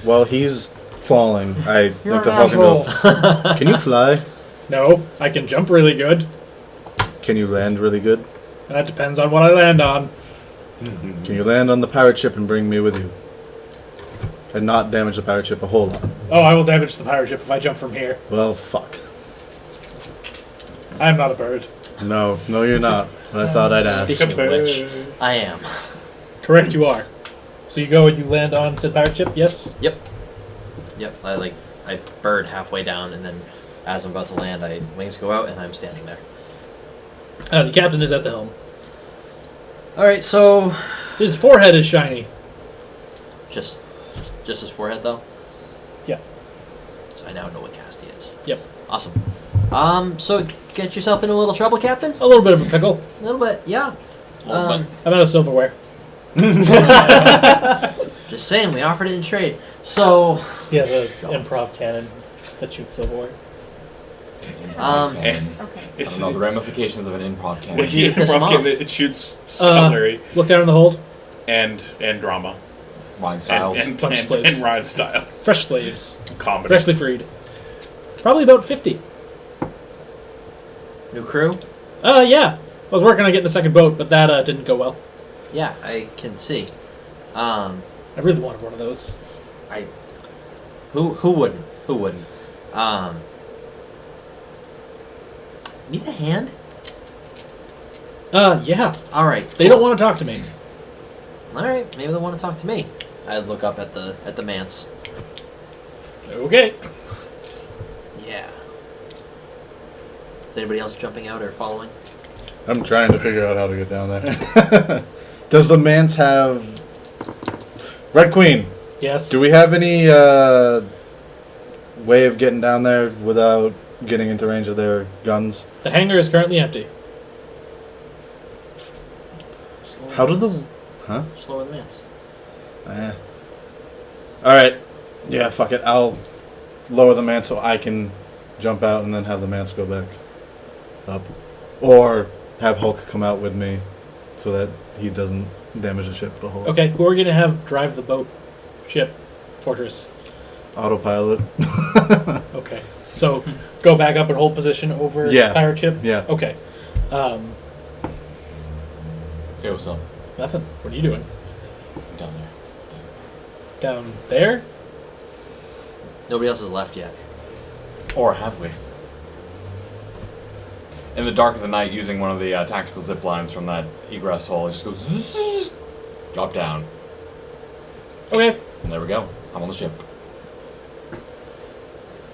while he's falling, I You're look to an Hulk and asshole. go, "Can you fly? No, I can jump really good. Can you land really good? That depends on what I land on. Can you land on the pirate ship and bring me with you? And not damage the pirate ship a whole lot? Oh, I will damage the pirate ship if I jump from here. Well, fuck. I am not a bird. No, you're not. I thought I'd ask. Speaking of which, I am. Correct, you are. So you go and you land on said pirate ship, yes? Yep. I bird halfway down, and then as I'm about to land, wings go out, and I'm standing there. The captain is at the helm. All right, so His forehead is shiny. just his forehead, though. Yeah. So I now know what caste he is. Yep. Awesome. So get yourself in a little trouble, Captain. A little bit of a pickle. A little bit, yeah. I'm out of silverware. Just saying, we offered it in trade. So, He has an improv cannon that shoots silverware. I Okay. don't know the ramifications of an improv cannon. with the Piss 'em improv kit, off. it shoots cutlery Look down in the hold. and drama. Wine styles. And Bunch of slaves. ride styles. Fresh slaves. Comedy. Freshly freed. Probably about 50. new crew. Yeah. I was working on getting a second boat, but that didn't go well. Yeah, I can see. I really wanted one of those. Who wouldn't? Who wouldn't? Need a hand? Yeah. All right. They don't want to talk to me. All right, maybe they want to talk to me. I look up at the manse. Okay. Yeah. Is anybody else jumping out or following? I'm trying to figure out how to get down there. Does the manse have... Red Queen, Yes. do we have any way of getting down there without getting into range of their guns? The hangar is currently empty. How do the... Huh? Just lower the manse. Alright. Yeah, fuck it. I'll lower the manse so I can jump out and then have the manse go back up. Or have Hulk come out with me so that he doesn't damage the ship the whole Okay, who are we going to have drive the boat, ship, fortress? autopilot. Okay. So go back up and hold position over Yeah. pirate ship? Yeah. Okay. Okay, what's up? Nothing. What are you doing? Down there. Down there? Nobody else has left yet. Or have we? In the dark of the night, using one of the tactical zip lines from that egress hole, it just goes zzz, drop down. Okay. And there we go. I'm on the ship.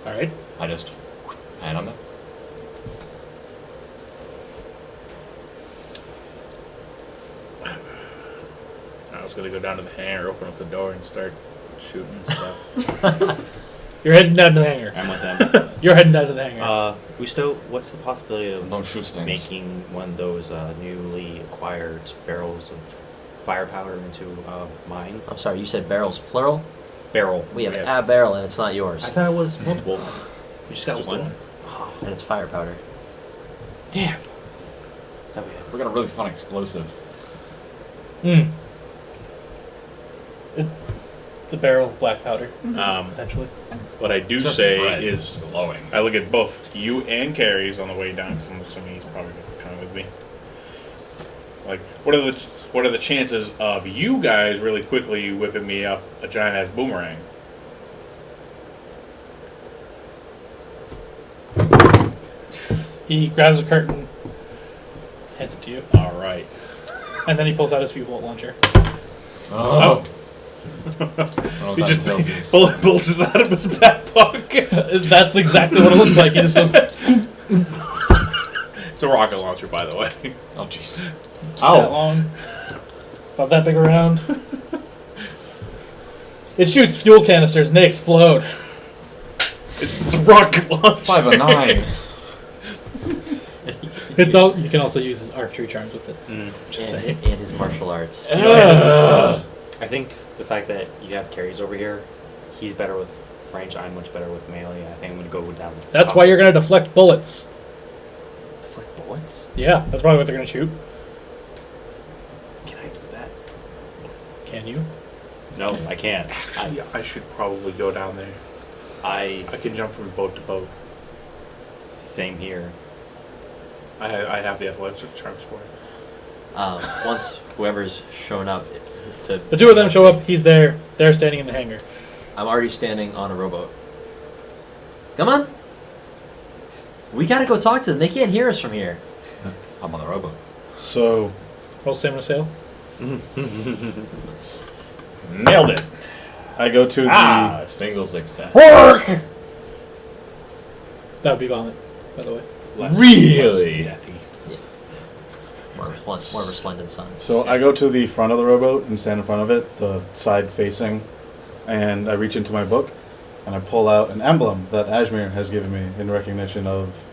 All right. I just hand on it. I was gonna go down to the hangar, open up the door, and start shooting stuff. You're heading down to the hangar. I'm with them. You're heading down to the hangar. What's the possibility of Don't shoot things. making one of those newly acquired barrels of firepower into mine? I'm sorry, you said barrels plural? Barrel. We have Yeah. a barrel and it's not yours. I thought it was multiple. We just got Just one. the one. And it's fire powder. Damn. Thought we had- We got a really fun explosive. It's a barrel of black powder, essentially. What I do Just say red. is, glowing. I look at both you and Carrie's on the way down, because I'm assuming he's probably coming with me. Like, what are the chances of you guys really quickly whipping me up a giant ass boomerang? He grabs a curtain, hands it to you, All right. and then he pulls out his fuel launcher. Oh. I don't know He what just that entails. pulls it out of his back pocket. That's exactly what it looks like. He just goes, It's a rocket launcher, by the way. Oh, jeez. that Oh. long, about that big around. It shoots fuel canisters and they explode. It's a rocket launcher. 5 of 9. It's all. You can also use his archery charms with it. Just And, saying. and his martial arts. I think the fact that you have carries over here, he's better with range. I'm much better with melee. I think I'm gonna go down. That's why you're gonna deflect bullets. Deflect bullets? Yeah, that's probably what they're gonna shoot. Can I do that? Can you? No, I can't. Actually, I should probably go down there. I I can jump from boat to boat. same here. I have the athletic charms for it. Once whoever's shown up to The two of them show up. He's there. They're standing in the hangar. I'm already standing on a rowboat. Come on. We gotta go talk to them. They can't hear us from here. I'm on the rowboat. So, Roll stamina sail. Nailed it. I go to Ah, single success. That would be violent, by the way. Really? Less deathy. More resplendent sun. So I go to the front of the rowboat and stand in front of it, the side facing, and I reach into my book and I pull out an emblem that Ajmir has given me in recognition of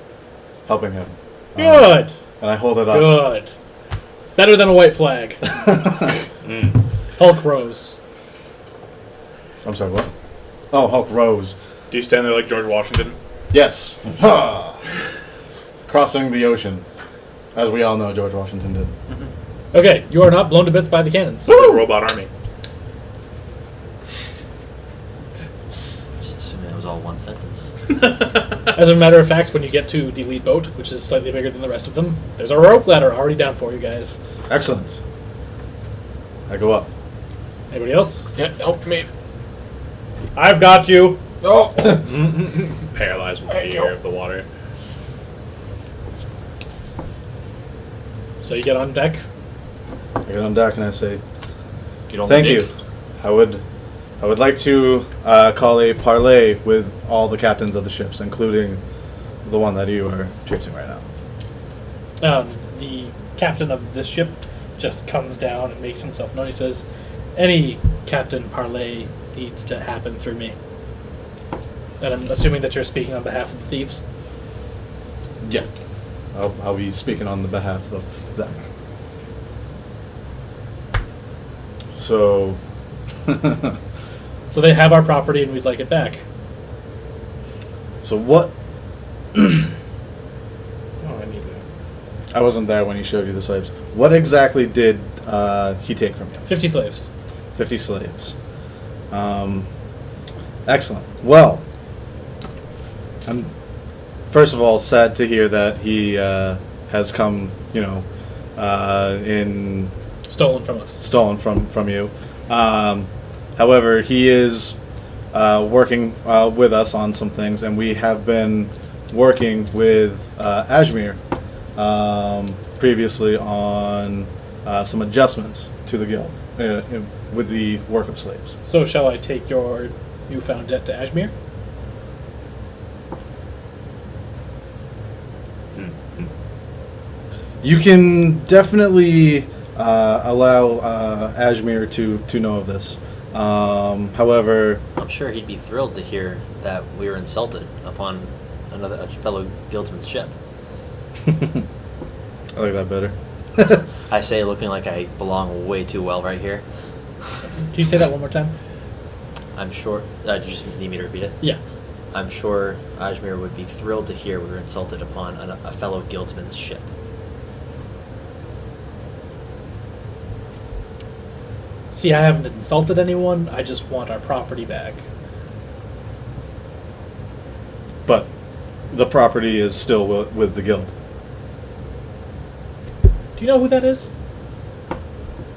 helping him. Good. And I hold it up. Good. Better than a white flag. Hulk Rose. I'm sorry, what? Oh, Hulk Rose. Do you stand there like George Washington? Yes. Ha! Crossing the ocean. As we all know, George Washington did. Okay, you are not blown to bits by the cannons. The robot army. Just assuming that was all one sentence. As a matter of fact, when you get to the lead boat, which is slightly bigger than the rest of them, there's a rope ladder already down for you guys. Excellent. I go up. Anybody else? Yeah, help me. I've got you. Oh. He's paralyzed with fear of the water. So you get on deck. I get on deck and I say, Get on thank the you. dick. I would like to call a parlay with all the captains of the ships, including the one that you are chasing right now. The captain of this ship just comes down and makes himself known. He says, any Captain Parlay needs to happen through me. And I'm assuming that you're speaking on behalf of the thieves. Yeah. I'll be speaking on the behalf of them. So, So they have our property and we'd like it back. so what? Oh, I need that. I wasn't there when he showed you the slaves. What exactly did he take from you? 50 slaves. 50 slaves. Excellent. Well, I'm first of all sad to hear that he has come, in Stolen from us. stolen from you. However, he is working with us on some things, and we have been working with Ajmir previously on some adjustments to the guild with the work of slaves. So shall I take your newfound debt to Ajmir? You can definitely allow Ajmir to know of this. However, I'm sure he'd be thrilled to hear that we were insulted upon a fellow guildsman's ship. I like that better. I say, looking like I belong way too well right here. Can you say that one more time? I'm sure. Do you just need me to repeat it? Yeah. I'm sure Ajmir would be thrilled to hear we were insulted upon a fellow guildsman's ship. See, I haven't insulted anyone. I just want our property back. But the property is still with the guild. Do you know who that is?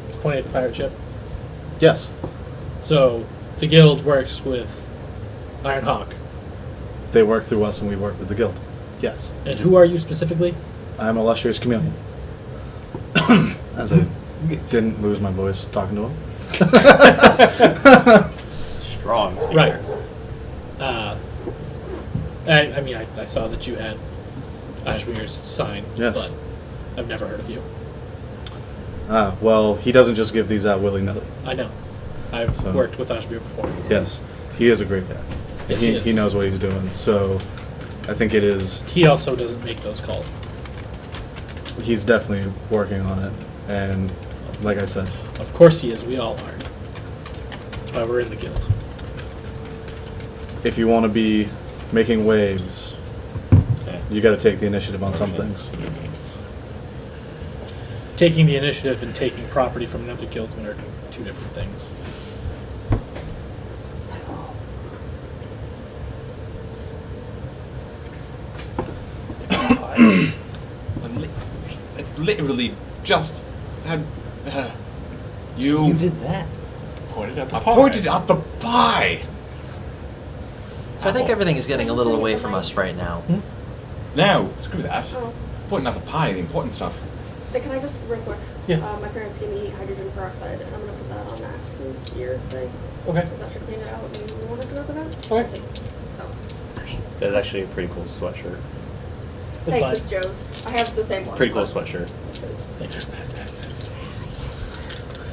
He's pointing at the pirate ship. Yes. So, the guild works with Iron Hawk. They work through us and we work with the guild. Yes. And who are you specifically? I'm a illustrious chameleon. As I didn't lose my voice talking to him. Strong speaker. Right. I saw that you had Ajmir's sign, Yes. but I've never heard of you. Well, he doesn't just give these out willy-nilly. I know. I've So- worked with Ajmir before. Yes. He is a great guy. Yes, he, he is. he knows what he's doing. So I think it is, He also doesn't make those calls. he's definitely working on it. And like I said, Of course he is. We all are. That's why we're in the guild. if you want to be making waves, you got to take the initiative on some things. Taking the initiative and taking property from another guildsman are two different things. I literally just had. You did that. Pointed at the I pie. pointed at the pie! So I think everything is getting a little away from us right now. No, screw that. Oh. Pointing at the pie, the important stuff. But can I just, real quick? Yeah. My parents gave me hydrogen peroxide, and I'm gonna put that on Max's ear thing. Okay. Because that should clean it out, and you want to do it for that? Okay. We'll see. So, okay. That's actually a pretty cool sweatshirt. That's Thanks, fine. it's Joe's. I have the same one. Pretty cool but sweatshirt. it's his. Thank you.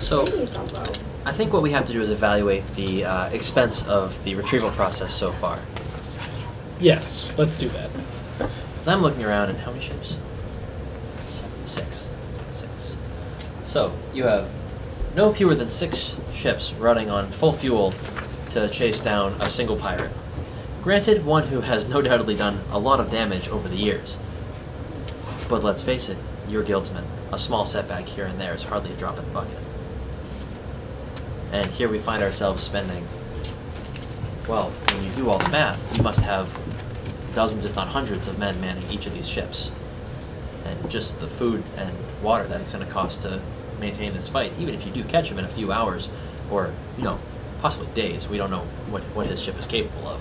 So Maybe some, though. I think what we have to do is evaluate the expense of the retrieval process so far. Yes, let's do that. Because I'm looking around and how many ships? Six. So you have no fewer than 6 ships running on full fuel to chase down a single pirate. Granted, one who has no doubtedly done a lot of damage over the years. But let's face it, you're guildsmen. A small setback here and there is hardly a drop in the bucket. And here we find ourselves spending, well, when you do all the math, you must have dozens, if not hundreds, of men manning each of these ships. And just the food and water that it's going to cost to maintain this fight, even if you do catch him in a few hours, or, possibly days, we don't know what his ship is capable of.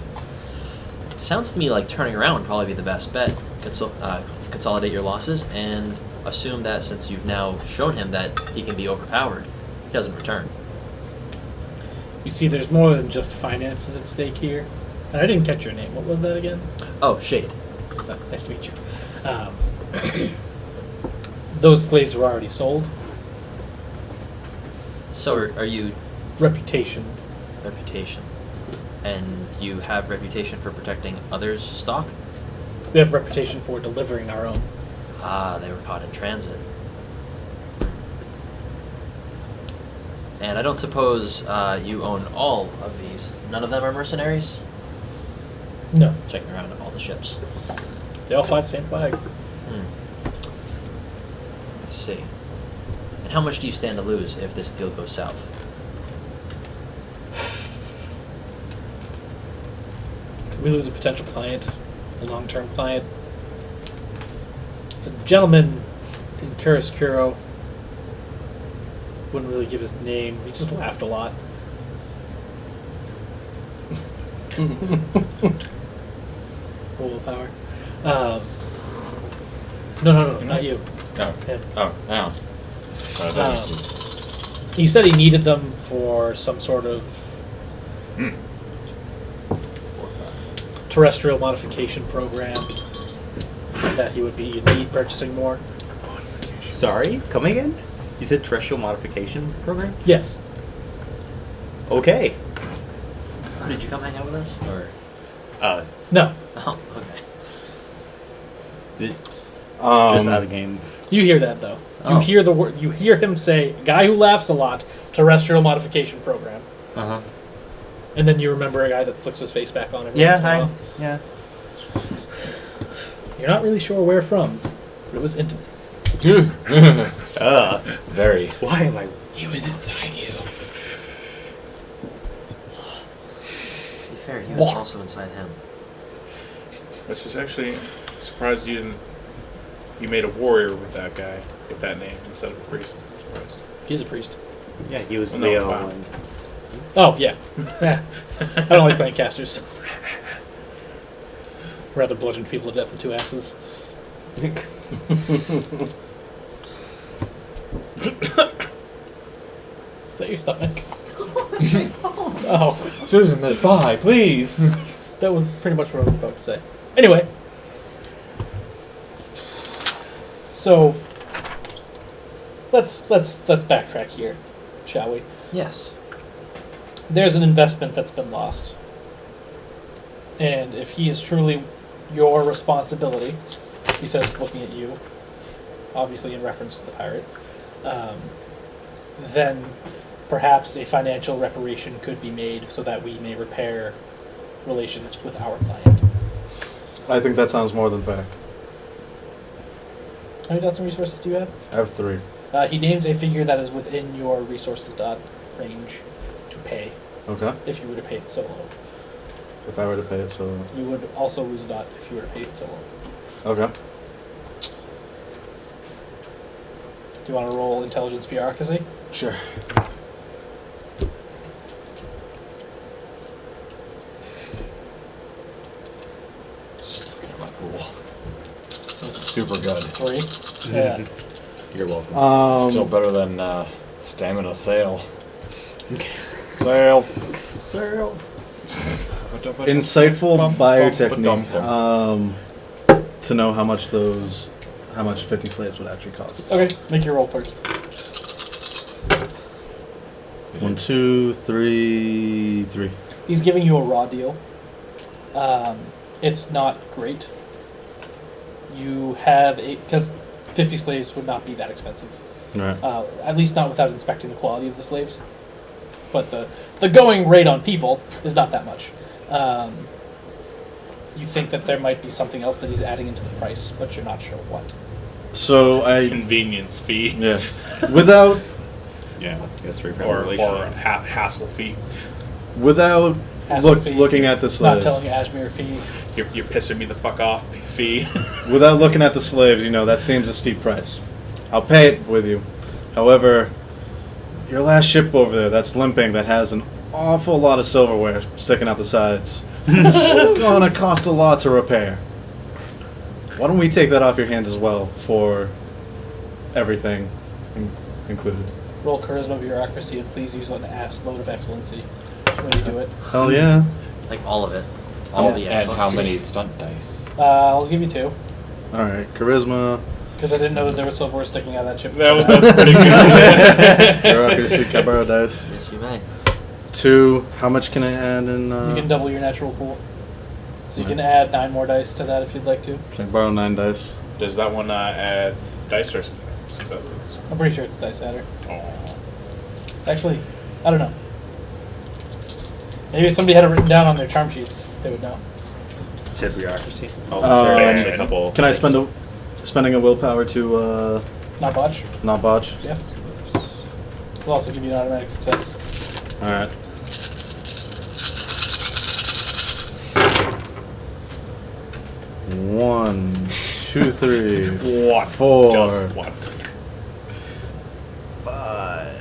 Sounds to me like turning around would probably be the best bet. Consolidate your losses, and assume that since you've now shown him that he can be overpowered, he doesn't return. You see, there's more than just finances at stake here. And I didn't catch your name. What was that again? Oh, Shade. Nice to meet you. Those slaves were already sold. So are you Reputation. reputation? And you have reputation for protecting others' stock? We have reputation for delivering our own. Ah, they were caught in transit. And I don't suppose you own all of these. None of them are mercenaries? No. Checking around at all the ships. They all fly the same flag. I see. And how much do you stand to lose if this deal goes south? We lose a potential client, a long-term client. It's a gentleman in Chiaroscuro. Wouldn't really give his name. He just laughed a lot. Willpower. No, not you. No. Him. Oh, now. He said he needed them for some sort of terrestrial modification program that he would be indeed purchasing more. Sorry, come again? You said terrestrial modification program? Yes. Okay. Oh, did you come hang out with us? Or No. oh, okay. Just out of game. You hear that though. You Oh. hear the word. You hear him say, "Guy who laughs a lot, terrestrial modification program," Uh-huh. and then you remember a guy that flicks his face back on every Yeah, once in a hi. while. Yeah. You're not really sure where from, but it was intimate. Very. Why am I... He was inside you. To be fair, he was also inside him. Which is actually surprised you didn't. You made a warrior with that guy with that name instead of a priest. I'm surprised. He's a priest. Yeah, he was Oh, no, Leo. wow. And... Oh yeah. I don't like playing casters. Rather bludgeon people to death with 2 axes. Is that your stomach? Oh, Susan, the pie, please. that was pretty much what I was about to say. Anyway, so let's backtrack here, shall we? Yes. There's an investment that's been lost, and if he is truly your responsibility, he says, looking at you, obviously in reference to the pirate, then perhaps a financial reparation could be made so that we may repair relations with our client. I think that sounds more than fair. How many dots and resources do you have? I have 3. He names a figure that is within your resources dot range to pay Okay. if you were to pay it solo. If I were to pay it, so You would also lose a dot if you were to pay it solo. okay. you want to roll intelligence bureaucracy? Sure. I'm a fool. Super good. 3. Yeah. You're welcome. Still better than stamina sail. Sail. Sail. Insightful buyer technique. To know how much 50 slaves would actually cost. Okay, make your roll first. 1, 2, 3, 3. He's giving you a raw deal. It's not great. You have because 50 slaves would not be that expensive. Right. At least not without inspecting the quality of the slaves. But the going rate on people is not that much. You think that there might be something else that he's adding into the price, but you're not sure what. So Convenience fee. yeah, without Yeah. I guess 3 Or a hassle fee. without Hassle fee, looking at the not slaves. telling you Ashmere fee. You're pissing me the fuck off fee. Without looking at the slaves, that seems a steep price. I'll pay it with you. However, your last ship over there that's limping, that has an awful lot of silverware sticking out the sides, it's gonna cost a lot to repair. Why don't we take that off your hands as well for everything included? Roll charisma bureaucracy and please use an ass load of excellency when you do it. Hell yeah. Like all of it. All the And how excellency. many stunt dice? I'll give you 2 Alright, charisma, because I didn't know that there was silverware sticking out of that ship. That's pretty good. bureaucracy, cabaret dice. Yes, you may. 2, how much can I add in? You can double your natural pool. So you can add 9 more dice to that if you'd like to. Can I borrow 9 dice? Does that one add dice or successes? I'm pretty sure it's a dice adder. Oh. Actually, I don't know. Maybe if somebody had it written down on their charm sheets, they would know. Said bureaucracy. Oh, Um, there's actually a couple. Can I spending a willpower to Not botch. not botch? Yeah. We'll also give you an automatic success. Alright. One, 2, 3, What? 4, Just what? 5,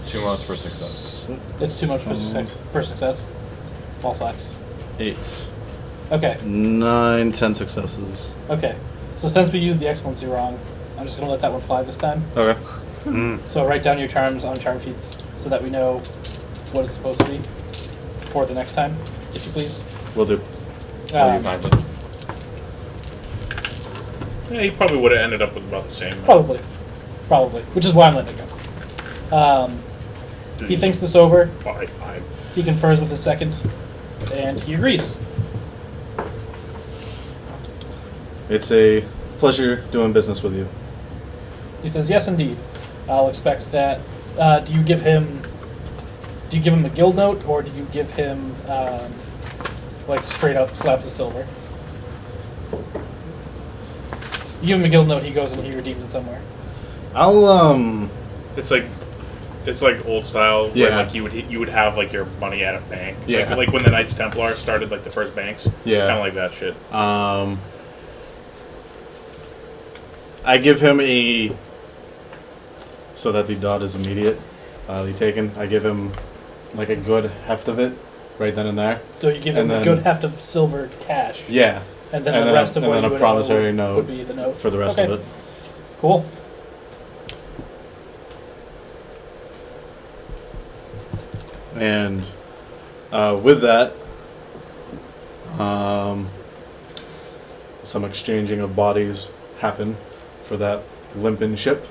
2 months for success. It's too much per success. All slacks. 8, Okay. 9, 10 successes. Okay. So since we used the excellency wrong, I'm just going to let that one fly this time. Okay. So write down your charms on charm sheets so that we know what it's supposed to be for the next time, if you please. Will do. Will you find it? Yeah, he probably would have ended up with about the same. Probably. Which is why I'm letting it go. He thinks this over. 5. He confers with his second, and he agrees. It's a pleasure doing business with you. He says, "Yes, indeed. I'll expect that." Do you give him a guild note, or do you give him like straight up slabs of silver? You give him a guild note, he goes and he redeems it somewhere. I'll It's like old style. Yeah. Where, like you would have like your money at a bank. Yeah. Like when the Knights Templar started like the first banks. Yeah. Kind of like that shit. I give him so that the dot is immediately taken. I give him like a good heft of it right then and there. So you give him And a then- good heft of silver cash. Yeah. And then the rest of what you a would promissory owe note would be the note. for the rest Okay. of it. Cool. And with that, some exchanging of bodies happen for that limping ship.